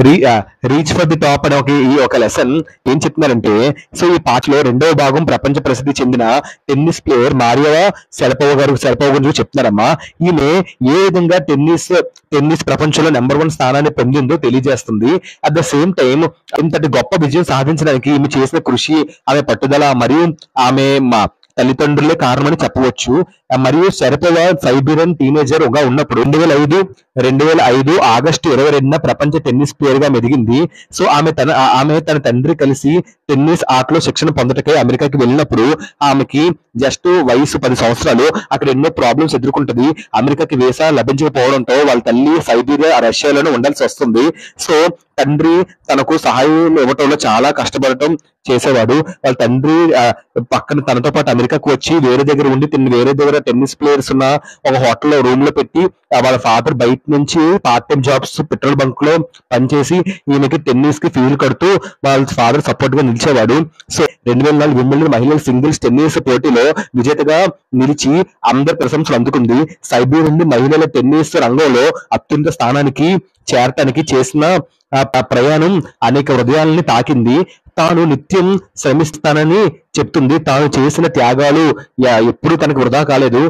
Re reach for the top అనే ఒక lesson ఏం చెప్తున్నారంటే, సో ఈ పాటలో రెండవ భాగం ప్రపంచ ప్రసిద్ధి చెందిన టెన్నిస్ ప్లేయర్ మారియా షరపోవా గురించి చెప్తున్నారమ్మా. ఈమె ఏ విధంగా టెన్నిస్ ప్రపంచంలో నెంబర్ 1 స్థానాన్ని పొందిందో తెలియజేస్తుంది. అట్ ద సేమ్ టైం ఇంతటి గొప్ప విజయం సాధించడానికి ఈమె చేసిన కృషి, ఆమె పట్టుదల మరియు ఆమె తల్లిదండ్రులే కారణమని చెప్పవచ్చు. మరియు షరపోవా సైబీరియన్ టీనేజర్ గా ఉన్నప్పుడు 2005 ఆగస్టు 22న ప్రపంచ టెన్నిస్ ప్లేయర్ గా మెదిగింది. సో ఆమె తన తండ్రి కలిసి టెన్నిస్ ఆటలో శిక్షణ పొందటకై అమెరికాకి వెళ్ళినప్పుడు ఆమెకి జస్ట్ వయసు 10 సంవత్సరాలు. అక్కడ ఎన్నో ప్రాబ్లమ్స్ ఎదుర్కొంటది. అమెరికాకి వీసా లభించకపోవడంతో వాళ్ళ తల్లి సైబీరియా రష్యాలోనే ఉండాల్సి వస్తుంది. సో తండ్రి తనకు సహాయం ఇవ్వటంలో చాలా కష్టపడటం చేసేవాడు. వాళ్ళ తండ్రి పక్కన తనతో పాటు అమెరికాకు వచ్చి వేరే దగ్గర టెన్నిస్ ప్లేయర్స్ ఉన్న ఒక హోటల్లో రూమ్ లో పెట్టి వాళ్ళ ఫాదర్ బయట నుంచి part time jobs petrol bunk లో పనిచేసి ఈమెకి టెన్నిస్ కి ఫీజు కడుతూ వాళ్ళ ఫాదర్ సపోర్ట్ గా నిలిచేవాడు. సో 2004 వింబుల్డన్ మహిళల సింగిల్స్ టెన్నిస్ పోటీలో విజేతగా నిలిచి అందరి ప్రశంసలు అందుకుంది. సైబీరియన్ నుండి మహిళల టెన్నిస్ రంగంలో అత్యున్నత స్థానానికి చేరటానికి చేసిన ప్రయాణం అనేక హృదయాలని తాకింది. తాను నిత్యం శ్రమిస్తానని చెప్తుంది. తాను చేసిన త్యాగాలు ఎప్పుడు తనకు వృధా కాలేదు.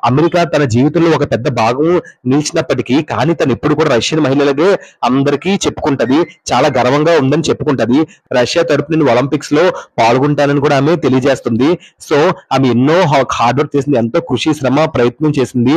అమెరికా తన జీవితంలో ఒక పెద్ద భాగం నిలిచినప్పటికీ కానీ తను ఎప్పుడు కూడా రష్యన్ మహిళలకే అందరికీ చెప్పుకుంటది. చాలా గర్వంగా ఉందని చెప్పుకుంటది. రష్యా తరపు నేను ఒలింపిక్స్ లో పాల్గొంటానని కూడా ఆమె తెలియజేస్తుంది. సో ఆమె ఎన్నో హార్డ్ వర్క్ చేసింది, ఎంతో కృషి శ్రమ ప్రయత్నం చేసింది.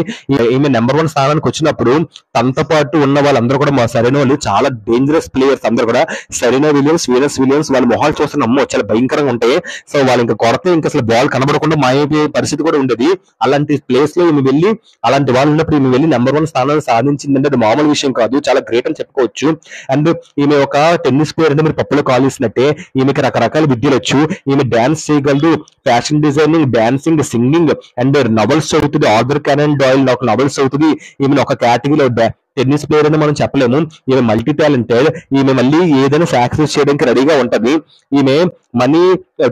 ఈమె నెంబర్ 1 స్థానానికి వచ్చినప్పుడు తనతో పాటు ఉన్న వాళ్ళందరూ కూడా సరైన వాళ్ళు చాలా డేంజరస్ ప్లేయర్స్ అందరూ కూడా. సెరెనా విలియమ్స్, వీనస్ విలియమ్స్ వాళ్ళ మొహాలు చూస్తున్న అమ్మో చాలా భయంకరంగా ఉంటాయి. సో వాళ్ళు ఇంకా కొరత ఇంకా అసలు బాల్ కనబడకుండా మాయమైపోయే పరిస్థితి కూడా ఉండేది. అలాంటి ప్లేస్ లో ఈమె వెళ్ళి అలాంటి వాళ్ళు ఉన్నప్పుడు ఈమె వెళ్ళి నెంబర్ 1 స్థానాన్ని సాధించిందంటే అది మామూలు విషయం కాదు, చాలా గ్రేట్ అని చెప్పుకోవచ్చు. అండ్ ఈమె ఒక టెన్నిస్ ప్లేయర్ అంటే మీరు పప్పులో కాల్ చేసినట్టే ఈమెకి రకరకాల విద్యలు వచ్చు. ఈమె డాన్స్ చేయగలదు, fashion designing, dancing, singing and novels చదువుతుంది. ఆర్థర్ కానన్ డాయిల్ ఒక నవల్స్ చదువుతుంది. ఈమె ఒక కేటగిరీలో టెన్నిస్ ప్లేయర్ అని మనం చెప్పలేము. ఈమె మల్టీ టాలెంటెడ్. ఈమె మళ్ళీ ఏదైనా సాక్రిఫైస్ చేయడానికి రెడీగా ఉంటది. ఈమె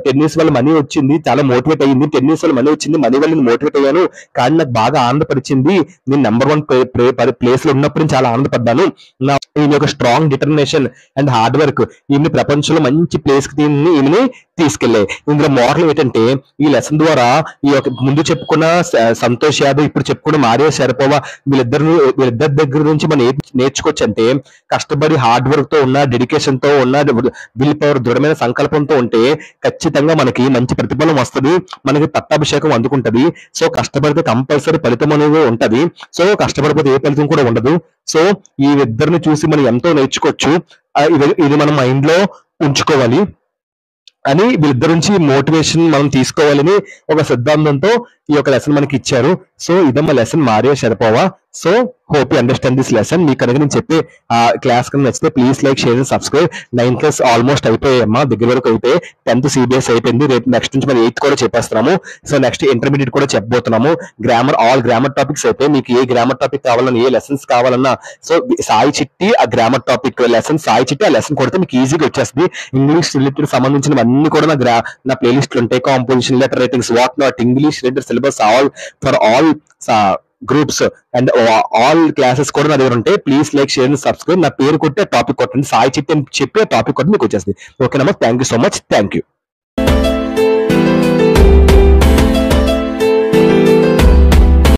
టెన్నిస్ వల్ల మనీ వచ్చింది, చాలా మోటివేట్ అయ్యింది. టెన్నిస్ వల్ల మనీ వచ్చింది, మనీ వల్ల నేను మోటివేట్ అయ్యాను. కానీ నాకు బాగా ఆనందపరిచింది నేను నెంబర్ 1 ప్లేస్ లో ఉన్నప్పుడు చాలా ఆనందపడ్డాను. ఈమె ఒక strong determination and hard work ఈమె ప్రపంచంలో మంచి ప్లేస్ కి ఈమెని తీసుకెళ్లాయి. ఇందులో మోడల్ ఏంటంటే ఈ లెసన్ ద్వారా ఈ ముందు చెప్పుకున్న సంతోష్ యాదవ్, ఇప్పుడు చెప్పుకున్న మారియా షరపోవా వీళ్ళిద్దరి దగ్గర నుంచి మనం ఏం నేర్చుకోవచ్చు అంటే కష్టపడి హార్డ్ వర్క్ తో ఉన్న, డెడికేషన్ తో ఉన్న, విల్ పవర్ దృఢమైన సంకల్పంతో ఉంటే ఖచ్చితంగా మనకి మంచి ప్రతిఫలం వస్తుంది, మనకి పట్టాభిషేకం అందుకుంటది. సో కష్టపడితే కంపల్సరీ ఫలితం అనేది ఉంటది. సో కష్టపడిపోతే ఏ ఫలితం కూడా ఉండదు. సో ఈ ఇద్దరిని చూసి మనం ఎంతో నేర్చుకోవచ్చు. ఇది మనం మైండ్ లో ఉంచుకోవాలి అని వీళ్ళిద్దరి నుంచి మోటివేషన్ మనం తీసుకోవాలని ఒక సిద్ధాంతంతో ఈ యొక్క లెసన్ మనకి ఇచ్చారు. సో ఇదమ్మా lesson Maria Sharapova. So hope you understand this lesson. మీకు కనుక నేను చెప్పే క్లాస్ కనుక నచ్చితే please like, share and subscribe. 9th class almost అయిపోయాయమ్మా, దగ్గర వరకు అయిపోయి 10th CBSE అయిపోయింది. రేపు నెక్స్ట్ నుంచి మనం 8th కూడా చెప్పేస్తున్నాము. సో నెక్స్ట్ ఇంటర్మీడియట్ కూడా చెప్పబోతున్నాము. ఆల్ గ్రామర్ టాపిక్స్ అయితే మీకు ఏ గ్రామర్ టాపిక్ కావాలన్నా, ఏ లెసన్స్ కావాలన్నా సో సాయి చిట్టి ఆ గ్రామర్ టాపిక్ లెసన్ సాయి చిట్టి ఆ లెసన్ కొడితే మీకు ఈజీగా వచ్చేస్తుంది. ఇంగ్లీష్ రిలేటెడ్ సంబంధించినవన్నీ కూడా నా ప్లేలిస్ట్ ఉంటాయి. Composition, letter writings, what not, English related syllabus all for all groups and all classes కూడా నా దగ్గర ఉంటాయి. Please like, share and subscribe. నా పేరు కొట్టే టాపిక్ కొట్టండి, సాయి చిట్టి అని చెప్పి టాపిక్ కొట్టి మీకు వచ్చేస్తుంది. ఓకేనమ్మా, thank you so much. Thank you.